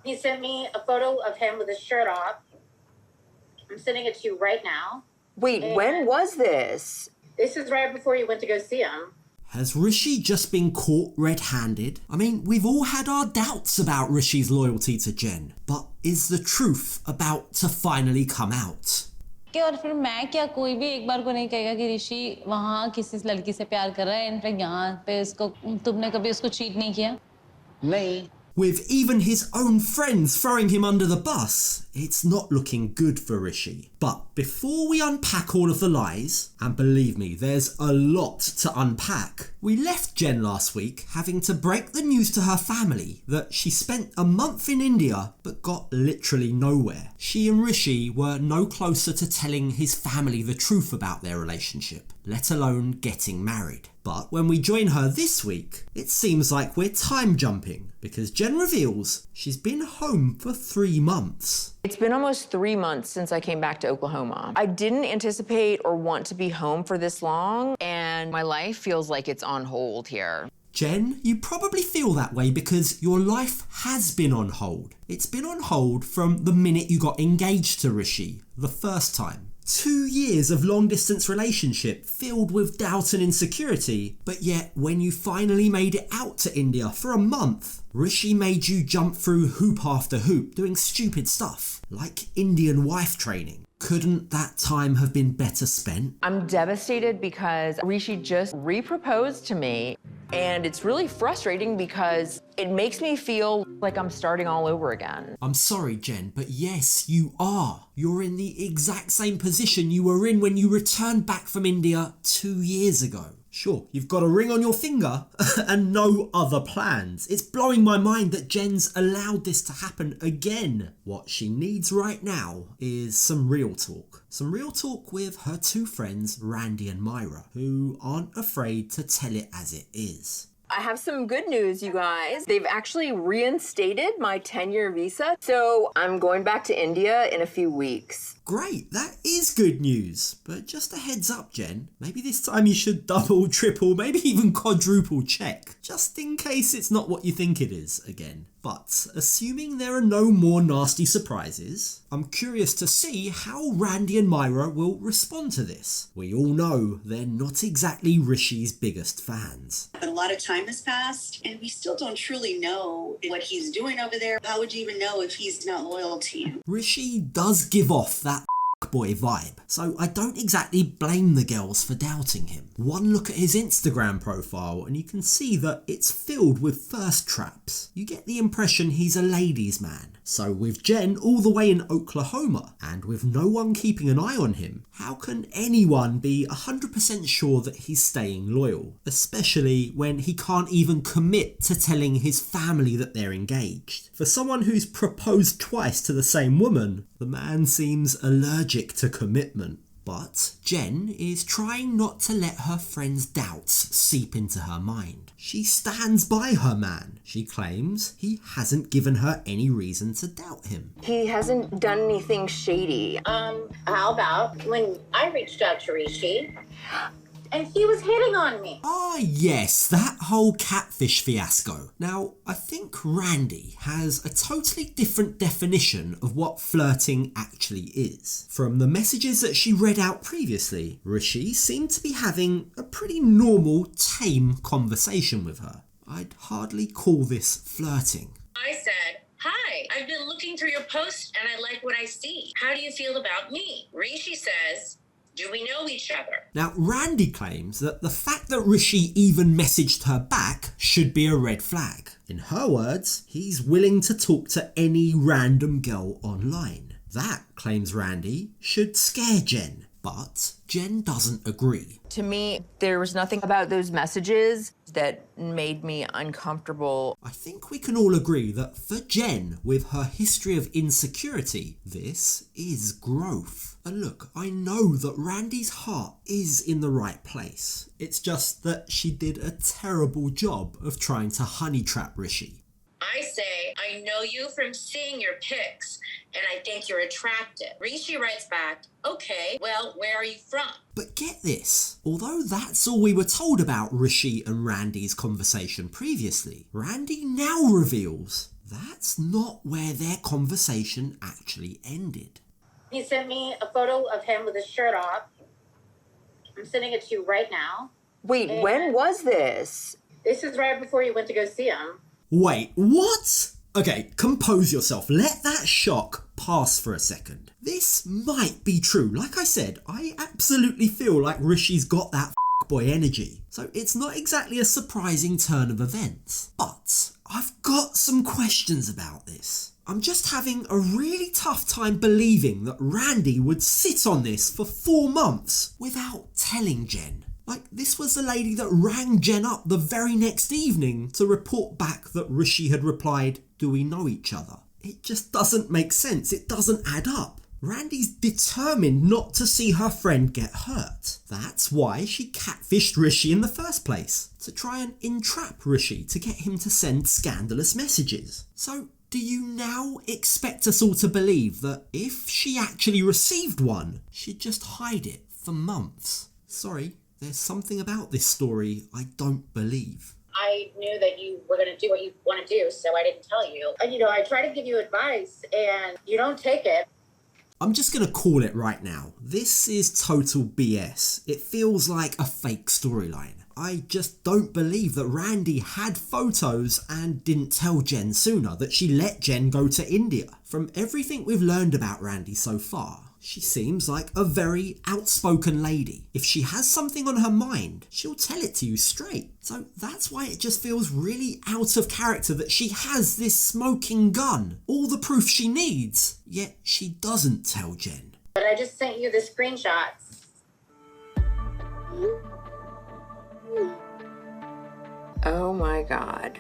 He sent me a photo of him with his shirt off. I'm sending it to you right now. Wait, and when was this? This is right before you went to go see him. Has Rishi just been caught red-handed? I mean, we've all had our doubts about Rishi's loyalty to Jen, but is the truth about to finally come out? और फिर मैं क्या कोई भी एक बार को नहीं कहेगा कि ऋषि वहाँ किसी लड़की से प्यार कर रहा है इनफैक्ट यहाँ पे इसको तुमने कभी उसको चीट नहीं किया? नहीं. With even his own friends throwing him under the bus, it's not looking good for Rishi. But before we unpack all of the lies, and believe me, there's a lot to unpack, we left Jen last week having to break the news to her family that she spent a month in India but got literally nowhere. She and Rishi were no closer to telling his family the truth about their relationship, let alone getting married. But when we join her this week, it seems like we're time jumping because Jen reveals she's been home for 3 months. It's been almost 3 months since I came back to Oklahoma. I didn't anticipate or want to be home for this long, and my life feels like it's on hold here. Jen, you probably feel that way because your life has been on hold. It's been on hold from the minute you got engaged to Rishi, the first time. 2 years of long-distance relationship filled with doubt and insecurity, but yet when you finally made it out to India for a month, Rishi made you jump through hoop after hoop doing stupid stuff, like Indian wife training. Couldn't that time have been better spent? I'm devastated because Rishi just re-proposed to me, and it's really frustrating because it makes me feel like I'm starting all over again. I'm sorry, Jen, but yes, you are. You're in the exact same position you were in when you returned back from India 2 years ago. Sure, you've got a ring on your finger and no other plans. It's blowing my mind that Jen's allowed this to happen again. What she needs right now is some real talk. Some real talk with her 2 friends, Randi and Myra, who aren't afraid to tell it as it is. I have some good news, you guys. They've actually reinstated my 10-year visa, so I'm going back to India in a few weeks. Great, that is good news. But just a heads up, Jen, maybe this time you should double, triple, maybe even quadruple check, just in case it's not what you think it is again. But assuming there are no more nasty surprises, I'm curious to see how Randi and Myra will respond to this. We all know they're not exactly Rishi's biggest fans. But a lot of time has passed and we still don't truly know what he's doing over there. How would you even know if he's not loyal to you? Rishi does give off that boy vibe, so I don't exactly blame the girls for doubting him. One look at his Instagram profile and you can see that it's filled with thirst traps. You get the impression he's a ladies' man. So with Jen all the way in Oklahoma and with no one keeping an eye on him, how can anyone be 100% sure that he's staying loyal? Especially when he can't even commit to telling his family that they're engaged. For someone who's proposed twice to the same woman, the man seems allergic to commitment. But Jen is trying not to let her friend's doubts seep into her mind. She stands by her man. She claims he hasn't given her any reason to doubt him. He hasn't done anything shady. How about when I reached out to Rishi and he was hitting on me? Ah, yes, that whole catfish fiasco. Now, I think Randi has a totally different definition of what flirting actually is. From the messages that she read out previously, Rishi seemed to be having a pretty normal, tame conversation with her. I'd hardly call this flirting. I said, "Hi, I've been looking through your posts and I like what I see. How do you feel about me?" Rishi says, "Do we know each other?" Now, Randi claims that the fact that Rishi even messaged her back should be a red flag. In her words, he's willing to talk to any random girl online. That, claims Randi, should scare Jen. But Jen doesn't agree. To me, there was nothing about those messages that made me uncomfortable. I think we can all agree that for Jen, with her history of insecurity, this is growth. And look, I know that Randi's heart is in the right place. It's just that she did a terrible job of trying to honey trap Rishi. I say, "I know you from seeing your pics, and I think you're attractive." Rishi writes back, "Okay, well, where are you from?" But get this, although that's all we were told about Rishi and Randi's conversation previously, Randi now reveals That's not where their conversation actually ended. He sent me a photo of him with his shirt off. I'm sending it to you right now. Wait, when was this? This is right before you went to go see him. Wait, what? Okay, compose yourself. Let that shock pass for a second. This might be true. Like I said, I absolutely feel like Rishi's got that boy energy. So it's not exactly a surprising turn of events. But I've got some questions about this. I'm just having a really tough time believing that Randi would sit on this for 4 months without telling Jen. Like, this was the lady that rang Jen up the very next evening to report back that Rishi had replied, "Do we know each other?" It just doesn't make sense. It doesn't add up. Randi's determined not to see her friend get hurt. That's why she catfished Rishi in the first place, to try and entrap Rishi to get him to send scandalous messages. So, do you now expect us all to believe that if she actually received one, she'd just hide it for months? Sorry, there's something about this story I don't believe. I knew that you were going to do what you want to do, so I didn't tell you. And, I try to give you advice, and you don't take it. I'm just going to call it right now. This is total BS. It feels like a fake storyline. I just don't believe that Randi had photos and didn't tell Jen sooner, that she let Jen go to India. From everything we've learned about Randi so far, she seems like a very outspoken lady. If she has something on her mind, she'll tell it to you straight. So that's why it just feels really out of character that she has this smoking gun, all the proof she needs, yet she doesn't tell Jen. But I just sent you the screenshots. Oh my God.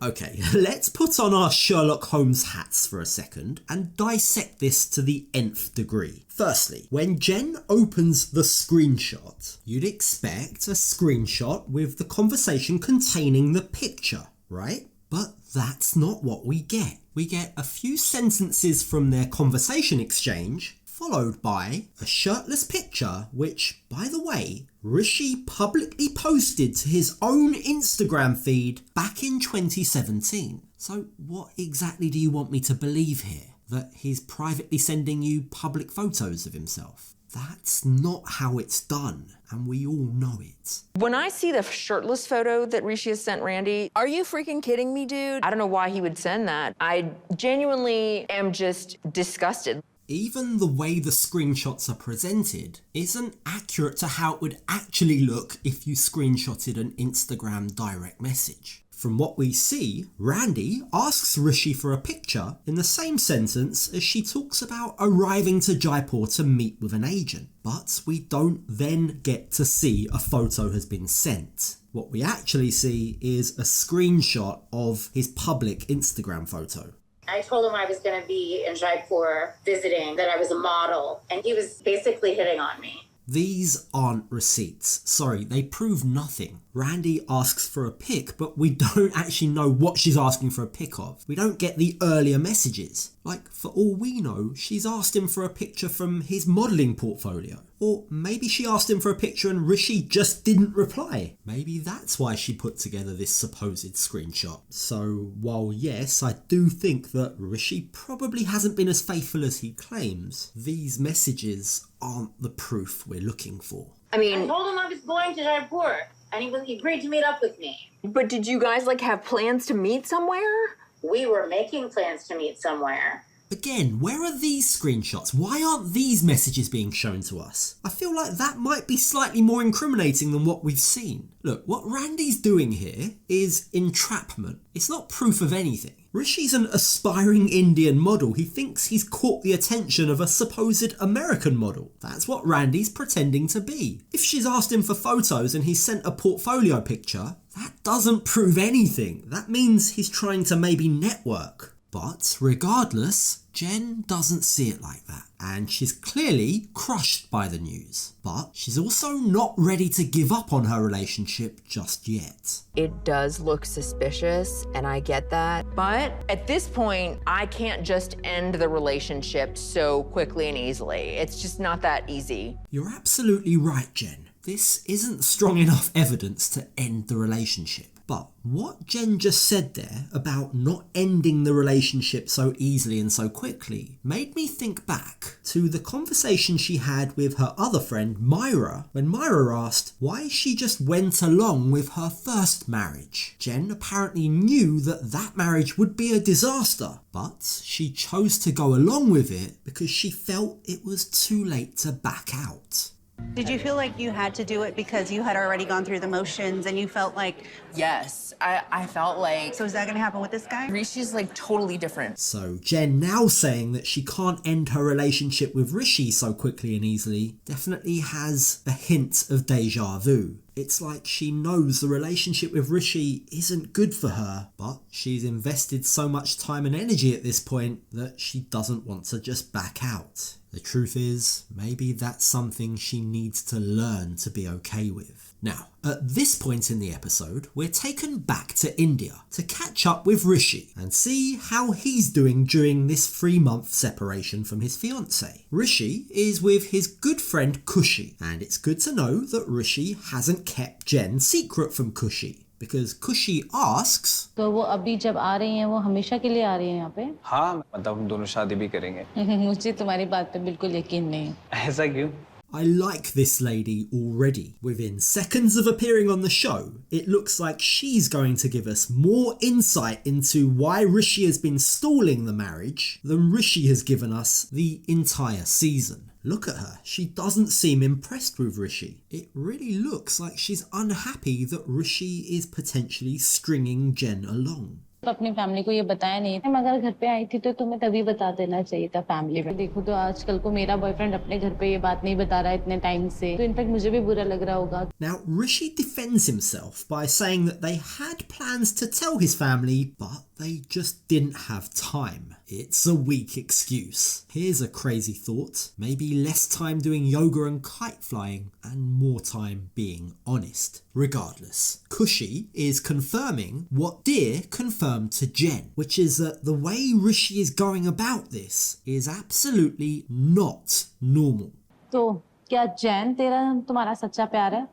Okay, let's put on our Sherlock Holmes hats for a second and dissect this to the nth degree. Firstly, when Jen opens the screenshot, you'd expect a screenshot with the conversation containing the picture, right? But that's not what we get. We get a few sentences from their conversation exchange, followed by a shirtless picture, which, by the way, Rishi publicly posted to his own Instagram feed back in 2017. So what exactly do you want me to believe here? That he's privately sending you public photos of himself? That's not how it's done, and we all know it. When I see the shirtless photo that Rishi has sent Randi, are you freaking kidding me, dude? I don't know why he would send that. I genuinely am just disgusted. Even the way the screenshots are presented isn't accurate to how it would actually look if you screenshotted an Instagram direct message. From what we see, Randi asks Rishi for a picture in the same sentence as she talks about arriving to Jaipur to meet with an agent. But we don't then get to see a photo has been sent. What we actually see is a screenshot of his public Instagram photo. I told him I was going to be in Jaipur visiting, that I was a model, and he was basically hitting on me. These aren't receipts. Sorry, they prove nothing. Randi asks for a pic, but we don't actually know what she's asking for a pic of. We don't get the earlier messages. Like, for all we know, she's asked him for a picture from his modelling portfolio. Or maybe she asked him for a picture and Rishi just didn't reply. Maybe that's why she put together this supposed screenshot. So, while yes, I do think that Rishi probably hasn't been as faithful as he claims, these messages aren't the proof we're looking for. I mean, I told him I was going to Jaipur, and he agreed to meet up with me. but did you guys have plans to meet somewhere? We were making plans to meet somewhere. Again, where are these screenshots? Why aren't these messages being shown to us? I feel like that might be slightly more incriminating than what we've seen. Look, what Randi's doing here is entrapment. It's not proof of anything. Rishi's an aspiring Indian model. He thinks he's caught the attention of a supposed American model. That's what Randi's pretending to be. If she's asked him for photos and he's sent a portfolio picture, that doesn't prove anything. That means he's trying to maybe network. But regardless, Jen doesn't see it like that, and she's clearly crushed by the news. But she's also not ready to give up on her relationship just yet. It does look suspicious, and I get that. But at this point, I can't just end the relationship so quickly and easily. It's just not that easy. You're absolutely right, Jen. This isn't strong enough evidence to end the relationship. But what Jen just said there about not ending the relationship so easily and so quickly made me think back to the conversation she had with her other friend Myra when Myra asked why she just went along with her first marriage. Jen apparently knew that that marriage would be a disaster, but she chose to go along with it because she felt it was too late to back out. Did you feel like you had to do it because you had already gone through the motions and you felt like... Yes, I felt like... So is that going to happen with this guy? Rishi's like totally different. So Jen now saying that she can't end her relationship with Rishi so quickly and easily definitely has a hint of deja vu. It's like she knows the relationship with Rishi isn't good for her, but she's invested so much time and energy at this point that she doesn't want to just back out. The truth is, maybe that's something she needs to learn to be okay with. Now, at this point in the episode, we're taken back to India to catch up with Rishi and see how he's doing during this 3-month separation from his fiancé. Rishi is with his good friend Kushi, and it's good to know that Rishi hasn't kept Jen's secret from Kushi, because Kushi asks, तो वो अभी जब आ रही हैं वो हमेशा के लिए आ रही हैं यहाँ पे? हाँ, मतलब हम दोनों शादी भी करेंगे। मुझे तुम्हारी बात पे बिल्कुल यकीन नहीं है। ऐसा क्यों? I like this lady already. Within seconds of appearing on the show, it looks like she's going to give us more insight into why Rishi has been stalling the marriage than Rishi has given us the entire season. Look at her, she doesn't seem impressed with Rishi. It really looks like she's unhappy that Rishi is potentially stringing Jen along. अपनी family को ये बताया नहीं था। मैं अगर घर पे आई थी तो तुम्हें तभी बता देना चाहिए था फैमिली में। देखो तो आजकल को मेरा बॉयफ्रेंड अपने घर पे ये बात नहीं बता रहा है इतने टाइम से, तो इनफैक्ट मुझे भी बुरा लग रहा होगा। Now Rishi defends himself by saying that they had plans to tell his family, but they just didn't have time. It's a weak excuse. Here's a crazy thought. Maybe less time doing yoga and kite flying and more time being honest. Regardless, Kushi is confirming what Deer confirmed to Jen, which is that the way Rishi is going about this is absolutely not normal. तो क्या जैन तेरा तुम्हारा सच्चा प्यार है?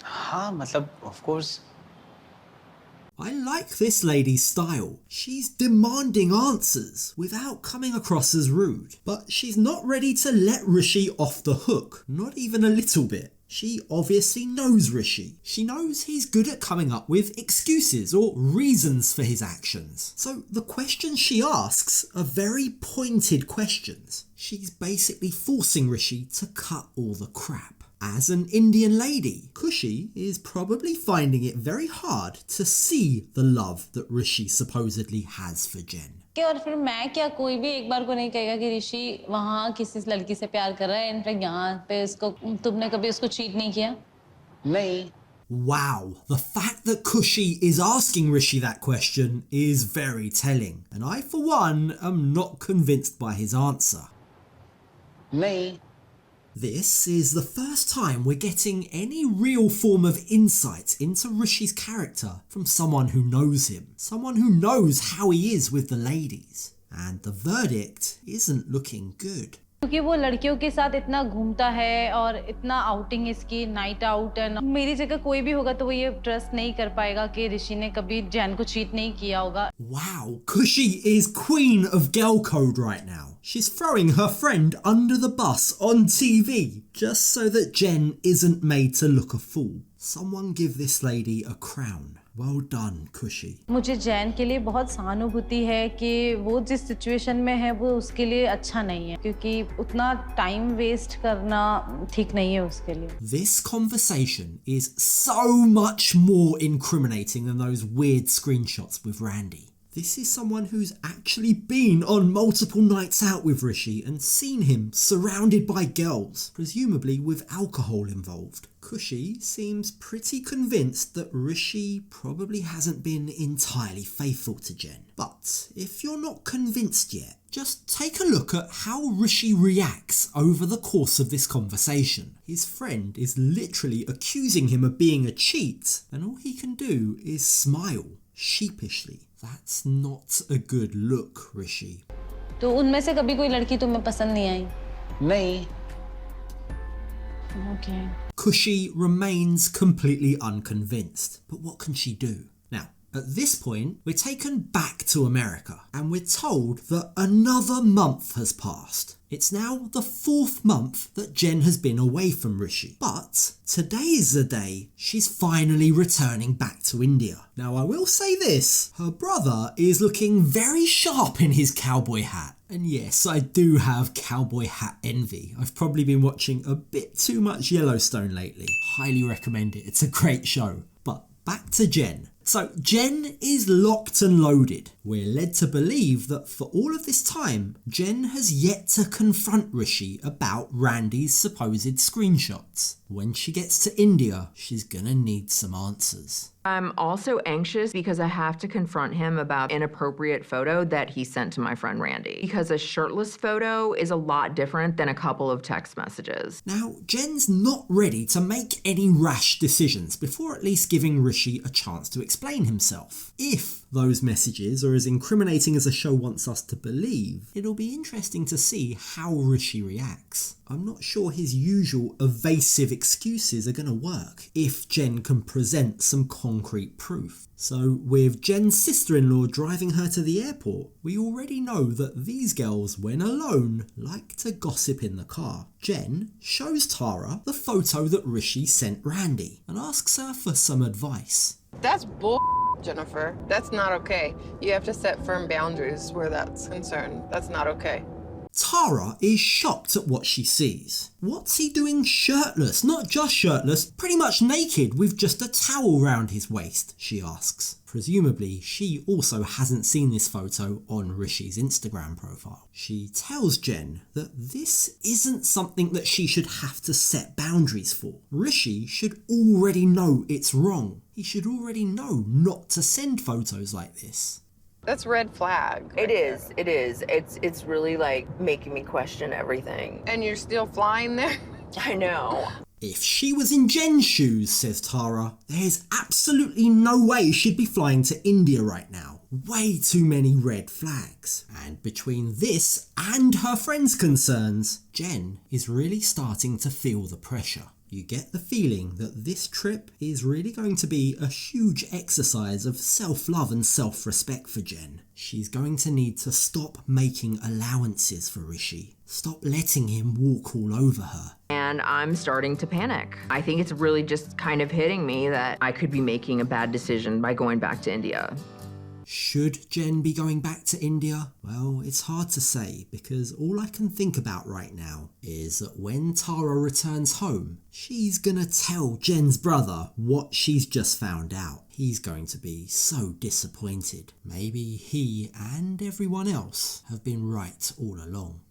हाँ, मतलब of course. I like this lady's style. She's demanding answers without coming across as rude. But she's not ready to let Rishi off the hook, not even a little bit. She obviously knows Rishi. She knows he's good at coming up with excuses or reasons for his actions. So the questions she asks are very pointed questions. She's basically forcing Rishi to cut all the crap. As an Indian lady, Kushi is probably finding it very hard to see the love that Rishi supposedly has for Jen. और फिर मैं क्या, कोई भी एक बार को नहीं कहेगा कि ऋषि वहाँ किसी लड़की से प्यार कर रहा है। इनफैक्ट यहाँ पे इसको, तुमने कभी उसको चीट नहीं किया? नहीं. Wow, the fact that Kushi is asking Rishi that question is very telling, and I for one am not convinced by his answer. नहीं. This is the first time we're getting any real form of insight into Rishi's character from someone who knows him, someone who knows how he is with the ladies, and the verdict isn't looking good. क्योंकि वो लड़कियों के साथ इतना घूमता है और इतना आउटिंग इसकी नाइट आउट है, मेरी जगह कोई भी होगा तो वो ये ट्रस्ट नहीं कर पाएगा कि ऋषि ने कभी जैन को चीट नहीं किया होगा। Wow, Kushi is queen of girl code right now. She's throwing her friend under the bus on TV just so that Jen isn't made to look a fool. Someone give this lady a crown. Well done, Kushi. मुझे जैन के लिए बहुत सहानुभूति है कि वो जिस situation में है वो उसके लिए अच्छा नहीं है, क्योंकि उतना टाइम वेस्ट करना ठीक नहीं है उसके लिए। This conversation is so much more incriminating than those weird screenshots with Randi. This is someone who's actually been on multiple nights out with Rishi and seen him surrounded by girls, presumably with alcohol involved. Kushi seems pretty convinced that Rishi probably hasn't been entirely faithful to Jen. But if you're not convinced yet, just take a look at how Rishi reacts over the course of this conversation. His friend is literally accusing him of being a cheat, and all he can do is smile sheepishly. That's not a good look, Rishi. तो उनमें से कभी कोई लड़की तुम्हें पसंद नहीं आई? नहीं. Okay. Kushi remains completely unconvinced, but what can she do? At this point, we're taken back to America and we're told that another month has passed. It's now the 4th month that Jen has been away from Rishi, but today is the day she's finally returning back to India. Now I will say this, her brother is looking very sharp in his cowboy hat. And yes, I do have cowboy hat envy. I've probably been watching a bit too much Yellowstone lately. Highly recommend it, it's a great show. But back to Jen. So Jen is locked and loaded. We're led to believe that for all of this time, Jen has yet to confront Rishi about Randi's supposed screenshots. When she gets to India, she's gonna need some answers. I'm also anxious because I have to confront him about an inappropriate photo that he sent to my friend Randi. Because a shirtless photo is a lot different than a couple of text messages. Now, Jen's not ready to make any rash decisions before at least giving Rishi a chance to explain himself. If those messages are as incriminating as the show wants us to believe, it'll be interesting to see how Rishi reacts. I'm not sure his usual evasive excuses are going to work if Jen can present some concrete proof. So with Jen's sister-in-law driving her to the airport, we already know that these girls, when alone, like to gossip in the car. Jen shows Tara the photo that Rishi sent Randi and asks her for some advice. That's bull, Jennifer. That's not okay. You have to set firm boundaries where that's concerned. That's not okay. Tara is shocked at what she sees. What's he doing shirtless? Not just shirtless, pretty much naked with just a towel round his waist, she asks. Presumably, she also hasn't seen this photo on Rishi's Instagram profile. She tells Jen that this isn't something that she should have to set boundaries for. Rishi should already know it's wrong. He should already know not to send photos like this. That's red flag. It is. It's really like making me question everything. And you're still flying there? I know. If she was in Jen's shoes, says Tara, there's absolutely no way she'd be flying to India right now. Way too many red flags. And between this and her friend's concerns, Jen is really starting to feel the pressure. You get the feeling that this trip is really going to be a huge exercise of self-love and self-respect for Jen. She's going to need to stop making allowances for Rishi. Stop letting him walk all over her. And I'm starting to panic. I think it's really just kind of hitting me that I could be making a bad decision by going back to India. Should Jen be going back to India? Well, it's hard to say because all I can think about right now is that when Tara returns home, she's gonna tell Jen's brother what she's just found out. He's going to be so disappointed. Maybe he and everyone else have been right all along.